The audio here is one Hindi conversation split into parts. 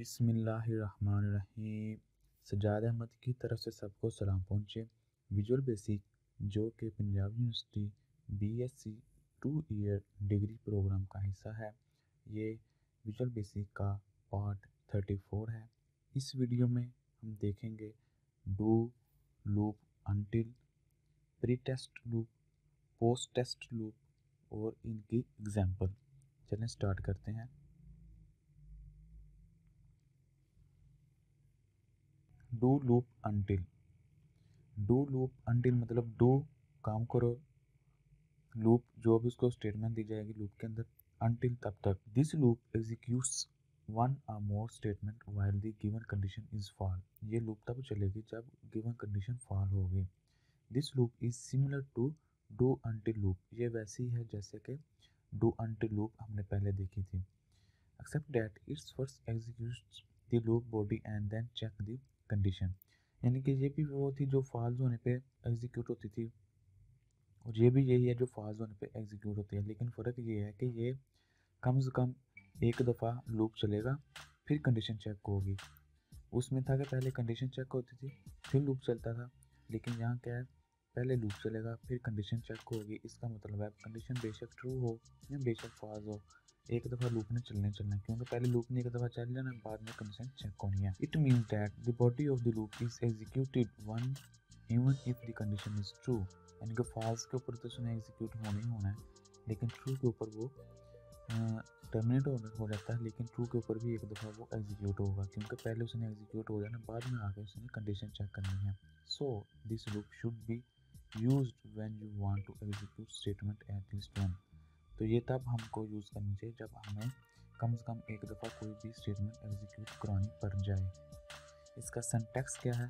बिस्मिल्लाहिर्रहमानिर्रहीम। सजाद अहमद की तरफ से सबको सलाम पहुँचे। विजुअल बेसिक जो कि Punjab university BSc 2 year degree programme का हिस्सा है, ये विजुअल बेसिक का पार्ट 34 है। इस वीडियो में हम देखेंगे do loop, until, pre test loop, post test loop और इनकी एग्जाम्पल। चलें स्टार्ट करते हैं। Do loop until. Do loop until मतलब डू काम करो, लूप जो भी उसको स्टेटमेंट दी जाएगी लूप के अंदर, अनटिल तब तक। This loop executes one or more statement while the given condition is false. ये लूप तब चलेगी जब गिवन कंडीशन फॉल होगी। This loop is similar to do until loop. ये वैसी है जैसे कि डू अनटिल लूप हमने पहले देखी थी, except that its first executes the loop body and then check the condition. यानी कि ये भी वो थी जो फॉल्स होने पे एग्जीक्यूट होती थी, और ये भी यही है जो फॉल्स होने पे एग्जीक्यूट होती है। लेकिन फ़र्क ये है कि ये कम से कम एक दफ़ा लूप चलेगा फिर कंडीशन चेक होगी। उसमें था कि पहले कंडीशन चेक होती थी फिर लूप चलता था, लेकिन यहाँ क्या है, पहले लूप चलेगा फिर कंडीशन चेक होगी। इसका मतलब है कंडीशन बेशक ट्रू हो या बेशक फॉल्स हो, एक दफ़ा लूप ने चलना, क्योंकि पहले लूप ने एक दफ़ा चल जाना, बाद में कंडीशन चेक होनी है। It means that the body of the loop is executed one even if the condition is true. यानी कि फॉल्स के ऊपर तो उसने एग्जीक्यूट होना ही होना है, लेकिन ट्रू के ऊपर वो टर्मिनेट हो जाता है, लेकिन ट्रू के ऊपर भी एक दफ़ा वो एग्जीक्यूट होगा, क्योंकि पहले उसने एग्जीक्यूट हो जाना, बाद में आके उसने कंडीशन चेक करनी है। So this loop should be used when you want to execute statement at least one. तो ये तब हमको यूज़ करनी चाहिए जब हमें कम से कम एक दफ़ा कोई भी स्टेटमेंट एग्जीक्यूट करानी पड़ जाए। इसका सिंटैक्स क्या है,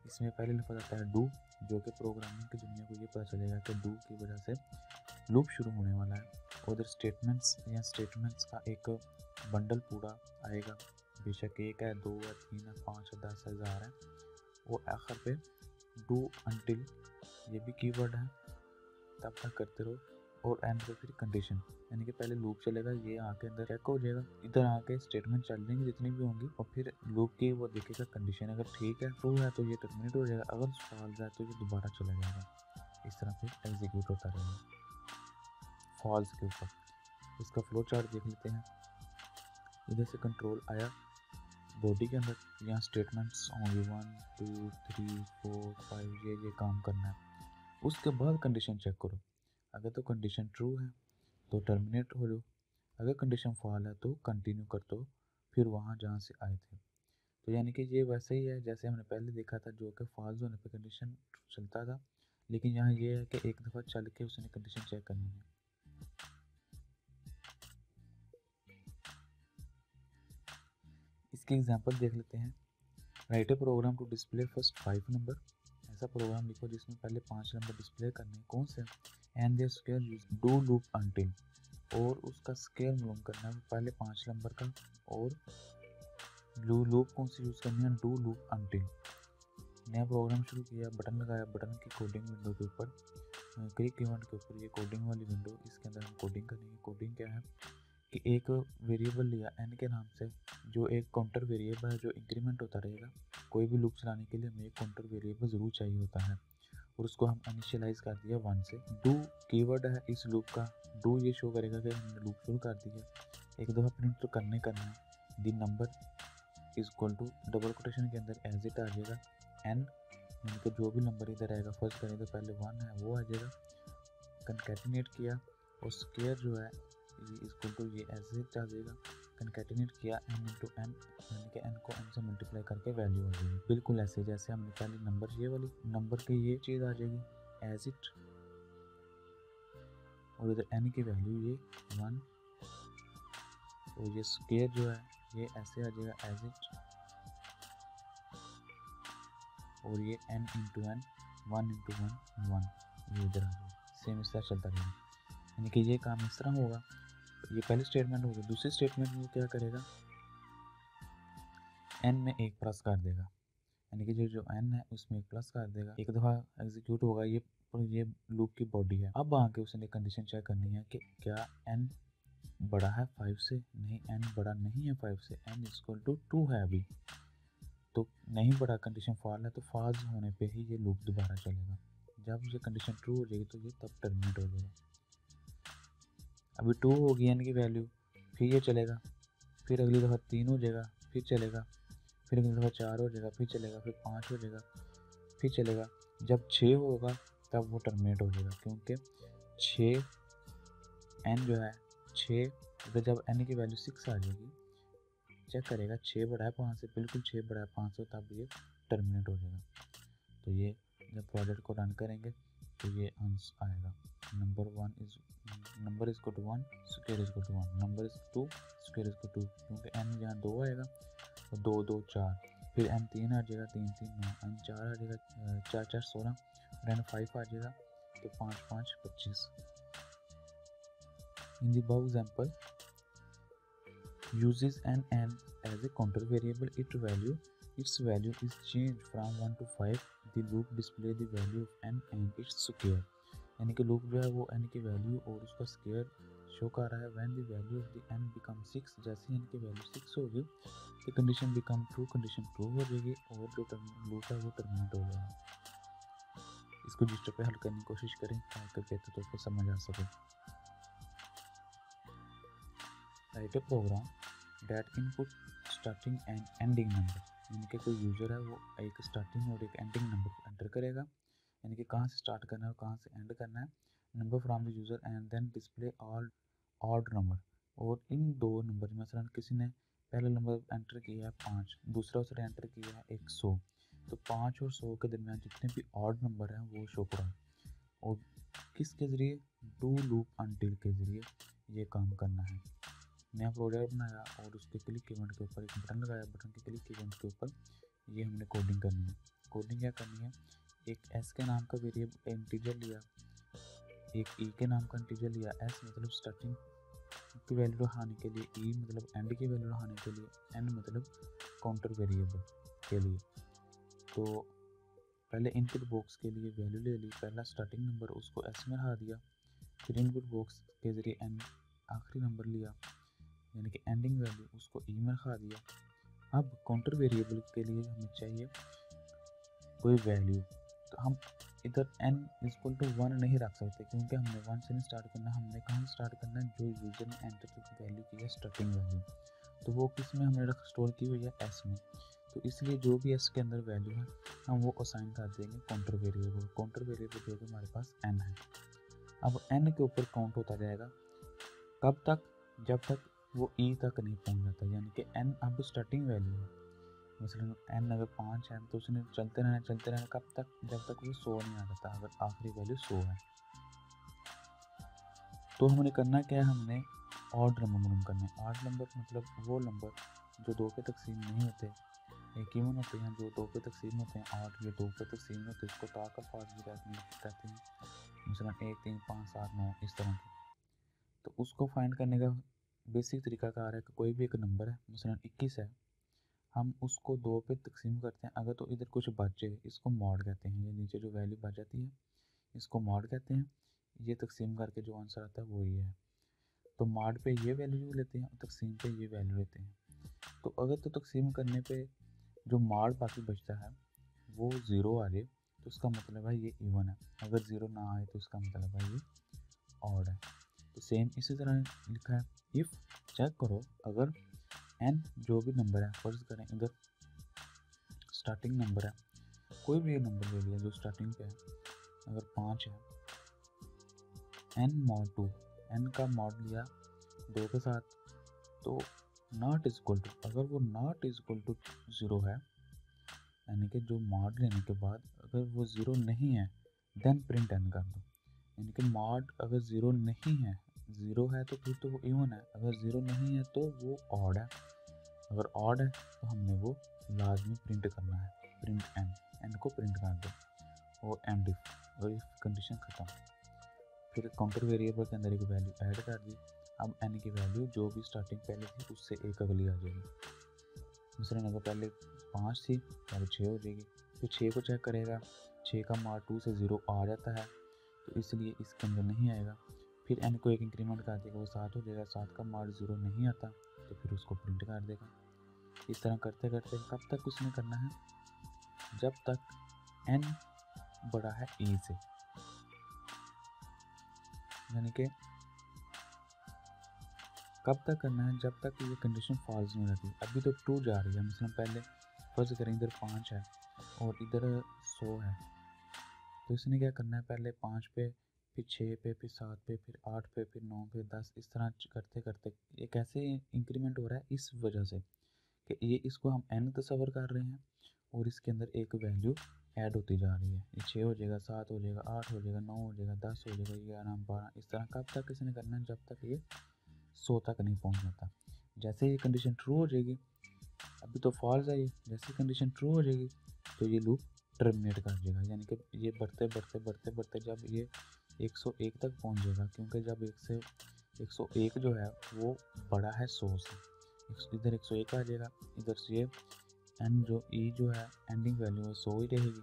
इसमें पहले लफ्ज़ आता है डू, जो कि प्रोग्रामिंग की दुनिया को ये पता चलेगा कि डू की वजह से लूप शुरू होने वाला है। उधर स्टेटमेंट्स या स्टेटमेंट्स का एक बंडल पूरा आएगा, बेशक एक है, दो है, तीन है, 5 है, 10 है, 1000 है, वो आखिर पे डू अनटिल ये भी कीवर्ड है, तब तक करते रहो, और एंड पे फिर कंडीशन। यानी कि पहले लूप चलेगा, ये आके अंदर चेक हो जाएगा, इधर आके स्टेटमेंट चल जाएंगे जितनी भी होंगी, और फिर लूप की वो देखेगा कंडीशन, अगर ठीक है ट्रू है तो ये टर्मिनेट हो जाएगा, अगर फॉल्स है तो ये दोबारा चला जाएगा। इस तरह फिर एग्जीक्यूट होता रहेगा फॉल्स के ऊपर। इसका फ्लो चार्ट देख लेते हैं। इधर से कंट्रोल आया बॉडी के अंदर, यहाँ स्टेटमेंट्स होंगे 1 2 3 4 5, ये काम करना है। उसके बाद कंडीशन चेक करो, अगर तो कंडीशन ट्रू है तो टर्मिनेट हो जाओ, अगर कंडीशन फॉल है तो कंटिन्यू कर दो फिर वहाँ जहाँ से आए थे। तो यानी कि ये वैसे ही है जैसे हमने पहले देखा था, जो कि फॉल्स होने पे कंडीशन चलता था, लेकिन यहाँ ये है कि एक दफ़ा चल के उसने कंडीशन चेक करनी है। इसकी एग्जांपल देख लेते हैं। Write a program to display first 5 number. ऐसा प्रोग्राम लिखो जिसमें पहले 5 नंबर डिस्प्ले करने, कौन से, and their square use do loop until, और उसका स्क्वायर मालूम करना है पहले 5 नंबर का, और लूप कौन सी यूज़ करनी है, डू लूप अनटिल। नया प्रोग्राम शुरू किया, बटन लगाया, बटन की कोडिंग विंडो के ऊपर, क्लिक इवेंट के ऊपर, ये कोडिंग वाली विंडो, इसके अंदर हम कोडिंग करेंगे। कोडिंग क्या है कि एक वेरिएबल लिया n के नाम से, जो एक काउंटर वेरिएबल है जो इंक्रीमेंट होता रहेगा। कोई भी लूप चलाने के लिए हमें एक काउंटर वेरिएबल ज़रूर चाहिए होता है, और उसको हम इनिशियलाइज कर दिया 1 से। डू कीवर्ड है इस लूप का, डू ये शो करेगा कि हमने लूप शुरू कर दिया। एक दफ़ा प्रिंट तो करना है, the number is equal to double quotation के अंदर एज इट आ जाएगा n, यानी कि जो भी नंबर इधर आएगा फर्स्ट करें तो पहले 1 है वो आ जाएगा। कंकैटिनेट किया, और स्क्वायर जो है ये इक्वल टू ये ऐसे आ जाएगा। कंकैटिनेट किया n इंटू n, यानी कि n को n से मल्टीप्लाई करके वैल्यू आ जाएगी, बिल्कुल ऐसे जैसे हमने पहले नंबर, ये वाली नंबर की ये चीज़ आ जाएगी एज इट, और इधर n की वैल्यू ये 1, और ये स्क्वायर जो है ये ऐसे आ जाएगा एज इट, और ये n इंटू n, 1 इंटू 1 1, ये इधर आ जाएगा। सेम इस तरह चलता रहेगा, यानी कि ये काम इस तरह होगा। ये पहली स्टेटमेंट होगी। दूसरी स्टेटमेंट में क्या करेगा, n में एक प्लस कर देगा, यानी कि जो n है उसमें एक प्लस कर देगा। एक दफ़ा एग्जीक्यूट होगा, ये लूप की बॉडी है। अब आके उसने कंडीशन चेक करनी है कि क्या n बड़ा है 5 से, नहीं n बड़ा नहीं है 5 से, n इक्वल टू 2 है अभी, तो नहीं बड़ा कंडीशन फॉल है, तो फॉल्स होने पे ही ये लूप दोबारा चलेगा। जब ये कंडीशन ट्रू हो जाएगी तो ये तब टर्मिनेट हो जाएगा। अभी 2 होगी n की वैल्यू, फिर ये चलेगा, फिर अगली दफ़ा 3 हो जाएगा, फिर चलेगा, फिर अगली दफ़ा 4 हो जाएगा, फिर चलेगा, फिर 5 हो जाएगा, फिर चलेगा। जब 6 होगा तब वो टर्मिनेट हो जाएगा, क्योंकि 6 n जो है 6, अगर जब n की वैल्यू 6 आ जाएगी, चेक करेगा 6 बड़ा है 5 से, बिल्कुल 6 बड़ा है 5 से, तब ये टर्मिनेट हो जाएगा। तो ये जब प्रोजेक्ट को रन करेंगे तो ये आंसर आएगा, number is equal to 1, square is equal to 1, number is 2, square is equal to 2, क्योंकि n यहाँ 2 आएगा और 2 2 4, फिर n 3 आ जाएगा, 3 3 9, n 4 आ जाएगा, 4 4 16, और n 5 आ जाएगा, तो 5 5 25। In the above example, uses an n as a counter variable. Its value is changed from 1 to 5. The loop display the value of n and its square. यानी कि लूप जो है वो n की वैल्यू और उसका स्क्वायर शो कर रहा है। When the value of the n becomes 6, जैसे n की वैल्यू 6 होगी तो condition become true, condition true हो जाएगी और जो लूप है वो टर्मिनेट हो जाएगा। इसको रजिस्टर पे हल करने की कोशिश करें ताकि बेहतर तौर पर समझ आ सके। Write a program that input starting and ending number, यानी कि कोई यूज़र है वो एक स्टार्टिंग और एक एंडिंग नंबर एंटर करेगा, यानी कि कहाँ से स्टार्ट करना है और कहाँ से एंड करना है, number from the user and then display all odd number. और इन दो नंबर मसलन किसी ने पहला नंबर एंटर किया है 5, दूसरा उसने एंटर किया है 100, तो 5 और 100 के दरमियान जितने भी ऑड नंबर हैं वो शो कराए। और किसके ज़रिए, डू लूप अनटिल के ज़रिए ये काम करना है। नया प्रोजेक्ट बनाया और उसके क्लिक इवेंट के ऊपर एक बटन लगाया, बटन के क्लिक इवेंट के ऊपर ये हमने कोडिंग करनी है। कोडिंग क्या करनी है, एक s के नाम का वेरिएबल इंटीजर लिया, एक e के नाम का इंटीजर लिया। s मतलब स्टार्टिंग की वैल्यू बढ़ाने के लिए, e मतलब एंड की वैल्यू बढ़ाने के लिए, n मतलब काउंटर वेरिएबल के लिए। तो पहले इनपुट बॉक्स के लिए वैल्यू ले ली, पहला स्टार्टिंग नंबर उसको s में बढ़ा दिया, फिर इनपुट बॉक्स के ज़रिए n आखिरी नंबर लिया यानी कि एंडिंग वैल्यू उसको ई में रखा दिया। अब काउंटर वेरिएबल के लिए हमें चाहिए कोई वैल्यू, तो हम इधर n इक्वल टू 1 नहीं रख सकते क्योंकि हमने 1 से नहीं स्टार्ट करना, हमने कहाँ स्टार्ट करना है, जो यूज़र ने एंटर की वैल्यू की है स्टार्टिंग वैल्यू, तो वो किस में हमने स्टोर की हुई है s में, तो इसलिए जो भी s के अंदर वैल्यू है हम वो असाइन कर देंगे काउंटर वेरिएबल। काउंटर वेरिएबल जो कि हमारे पास n है। अब n के ऊपर काउंट होता जाएगा, कब तक, जब तक वो e तक नहीं पहुंच जाता, यानी कि n अब स्टार्टिंग वैल्यू है, मसलन n अगर 5 है तो उसने चलते रहना कब तक, जब तक वो 100 नहीं आ जाता, अगर आखिरी वैल्यू 100 है। तो हमने करना क्या है, हमने ऑड नंबर मालूम करना है। ऑड नंबर मतलब वो नंबर जो 2 पे तकसीम नहीं होते, एक इवन होते हैं, जो 2 पे तकसीम होते हैं, 8 ये 2 पे तकसीम नहीं होते, इसको ताका फाज भी कहते हैं, मसलन 1 3 5 7 9 इस तरह के। तो उसको फाइंड करने का बेसिक तरीका कार है कि कोई भी एक नंबर है, मसलन 21 है, हम उसको 2 पे तकसीम करते हैं, अगर तो इधर कुछ बचे इसको मॉड कहते हैं, ये नीचे जो वैल्यू बच जाती है इसको मॉड कहते हैं, ये तकसीम करके जो आंसर आता है वो ये है। तो मॉड पे ये वैल्यू लेते हैं और तकसीम पे ये वैल्यू लेते हैं। तो अगर तो तकसीम करने पे जो मॉड बाकी बचता है वो 0 आ जाए तो उसका मतलब है ये इवन है, अगर 0 ना आए तो इसका मतलब है ये ऑड है। तो सेम इसी तरह लिखा है, इफ़ चेक करो अगर n जो भी नंबर है, फर्ज करें इधर स्टार्टिंग नंबर है, कोई भी नंबर ले लिया जो स्टार्टिंग पे है, अगर 5 है, n mod 2, n का मॉड लिया 2 के साथ, तो नॉट इक्वल टू, अगर वो नॉट इक्वल टू 0 है, यानी कि जो मॉड लेने के बाद अगर वो 0 नहीं है देन प्रिंट n कर दो, यानी कि मॉड अगर 0 नहीं है, 0 है तो फिर तो वो इवन है, अगर 0 नहीं है तो वो ऑड है, अगर ऑड है तो हमने वो लाजमी प्रिंट करना है, प्रिंट n को प्रिंट कर दो और एंड इफ, और इफ कंडीशन ख़त्म। फिर काउंटर वेरिएबल के अंदर एक वैल्यू ऐड कर दी, अब n की वैल्यू जो भी स्टार्टिंग पहले थी उससे एक अगली आ जाएगी, मसलन अगर पहले 5 थी पहले 6 हो जाएगी, फिर 6 को चेक करेगा, 6 का मार 2 से 0 आ जाता है तो इसलिए इसके अंदर नहीं आएगा, फिर n को एक इंक्रीमेंट कर देगा, वो 7 हो जाएगा। 7 का मॉड 0 नहीं आता तो फिर उसको प्रिंट कर देगा। इस तरह करते करते कब तक उसने करना है, जब तक n बड़ा है e से, यानी कि कब तक करना है, जब तक ये कंडीशन फॉल्स नहीं रहती। अभी तो ट्रू जा रही है, मतलब पहले फर्ज करें इधर 5 है और इधर 100 है, तो इसने क्या करना है, पहले 5 पे, फिर 6 पे, फिर 7 पे, फिर 8 पे, फिर 9 पे, 10, इस तरह करते करते ये कैसे इंक्रीमेंट हो रहा है, इस वजह से कि ये इसको हम n तस्वर कर रहे हैं और इसके अंदर एक वैल्यू ऐड होती जा रही है। ये 6 हो जाएगा, 7 हो जाएगा, 8 हो जाएगा, 9 हो जाएगा, 10 हो जाएगा, 11, 12, इस तरह कब तक इसने करना है, जब तक ये 100 तक नहीं पहुंच जाता। जैसे ये कंडीशन ट्रू हो जाएगी, अभी तो फॉल्स है ये, जैसे कंडीशन ट्रू हो जाएगी तो ये लूप टर्मिनेट कर देगा, यानी कि ये बढ़ते बढ़ते बढ़ते बढ़ते जब ये 101 तक पहुंच जाएगा, क्योंकि जब 1 से 101 जो है वो बड़ा है 100 से, इधर 101 आ जाएगा, इधर से ये n जो e जो है एंडिंग वैल्यू है 100 ही रहेगी,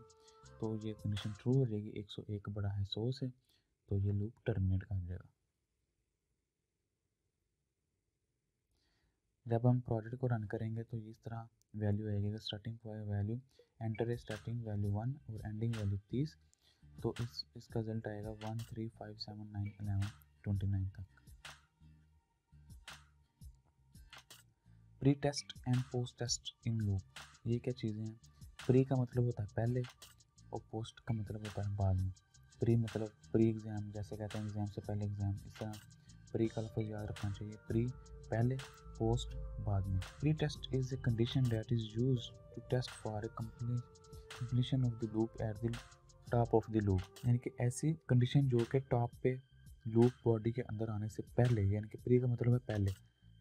तो ये कंडीशन ट्रू हो जाएगी। 101 बड़ा है 100 से, तो ये लूप टर्मिनेट कर देगा। जब हम प्रोजेक्ट को रन करेंगे तो इस तरह वैल्यू आएगी, starting value enter a starting value 1 और एंडिंग वैल्यू 30, तो इसका रिजल्ट आएगा 1 3 5 7 9 11 29 तक। Pre test and post test in loop, ये क्या चीज़ें हैं। प्री का मतलब होता है पहले और पोस्ट का मतलब होता है बाद में। प्री मतलब प्री एग्ज़ाम, जैसे कहते हैं एग्ज़ाम से पहले एग्ज़ाम, इस तरह प्री का लफ्ज़ याद रखना चाहिए। प्री पहले, पोस्ट बाद में। Pre test is a condition that is used to test for a completion of the loop at the top of the loop, यानी कि ऐसी कंडीशन जो कि टॉप पे लूप बॉडी के अंदर आने से पहले, यानी कि प्री का मतलब है पहले,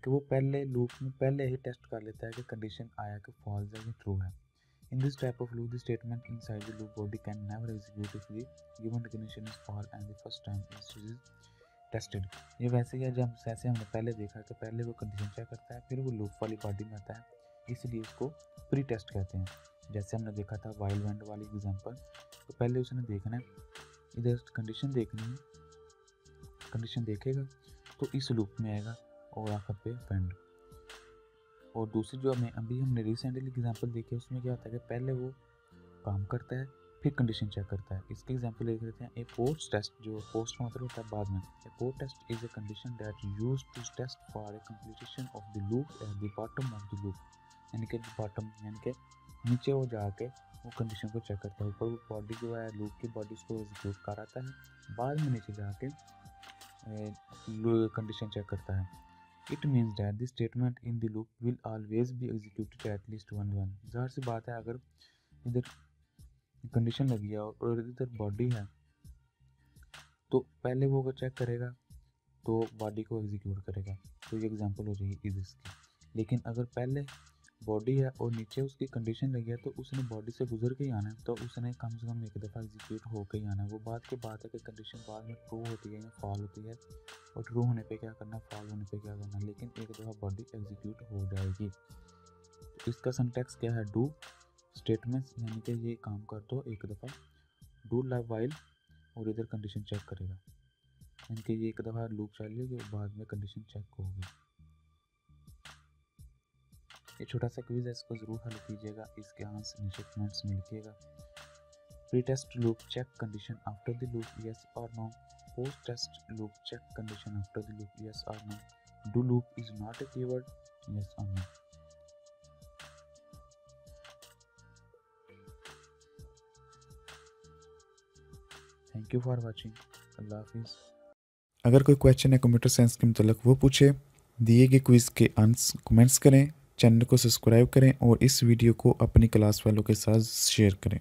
कि वो पहले लूप में पहले ही टेस्ट कर लेता है कि कंडीशन आया कि फॉल्स है या ट्रू है। In this type of loop, the statement inside the loop body can never execute if the given condition is false and the first time is tested. ये वैसे ही है जैसे हमने पहले देखा कि पहले वो कंडीशन चेक करता है, फिर वो लूप वाली बॉडी में आता है, इसलिए इसको प्री टेस्ट कहते हैं। जैसे हमने देखा था वाइल्ड वेंड वाली एग्जांपल, तो पहले उसने देखना है, इधर कंडीशन देखनी है, कंडीशन देखेगा तो इस लूप में आएगा और आखिर पे वेंड। और दूसरी जो हमने रिसेंटली एग्जांपल देखी, उसमें क्या होता है कि पहले वो काम करता है फिर कंडीशन चेक करता है। इसके एग्जांपल देख लेते हैं। ए पोस्ट टेस्ट, जो पोस्ट का मतलब होता है बाद में। A post test is a condition that used to test for a completion of the loop at the bottom of the loop, यानी कि बॉटम यानी कि नीचे वो जाके वो कंडीशन को चेक करता है। ऊपर वो बॉडी जो है लूप की बॉडी उसको एग्जीक्यूट कराता है, बाद में नीचे जाके कंडीशन चेक करता है। It means that the statement in the loop will always be executed at least one run. ज़ाहिर सी बात है, अगर इधर कंडीशन लगी है और इधर बॉडी है तो पहले वो अगर चेक करेगा तो बॉडी को एग्जीक्यूट करेगा, तो ये एग्जांपल हो जाएगी इज इसकी। लेकिन अगर पहले बॉडी है और नीचे उसकी कंडीशन लगी है तो उसने बॉडी से गुजर के ही आना है, तो उसने कम से कम एक दफ़ा एग्जीक्यूट होकर ही आना है। वो बात की बात है कि कंडीशन बाद में ट्रू होती है या फॉल होती है, और ट्रू होने पे क्या करना, फॉल होने पे क्या करना, लेकिन एक दफ़ा बॉडी एग्जीक्यूट हो जाएगी। तो इसका सिंटैक्स क्या है, डू स्टेटमेंट्स, यानी कि ये काम कर दो एक दफ़ा, डू लाइव वाइल और इधर कंडीशन चेक करेगा, यानी कि ये एक दफ़ा लूप चलेगी और बाद में कंडीशन चेक होगी। ये छोटा सा क्विज है, इसको ज़रूर हल कीजिएगा, इसके आंसर नीचे कमेंट्स में लिखिएगा। Pre test loop check condition after the loop, yes or no. Post test loop check condition after the loop, yes or no. Do loop is not a keyword, yes or no. Thank you for watching. अल्लाह हाफिज़। अगर कोई क्वेश्चन है कंप्यूटर साइंस के मतलब वो पूछे, दिए गए क्विज़ के आंसर कमेंट्स करें, चैनल को सब्सक्राइब करें और इस वीडियो को अपनी क्लास वालों के साथ शेयर करें।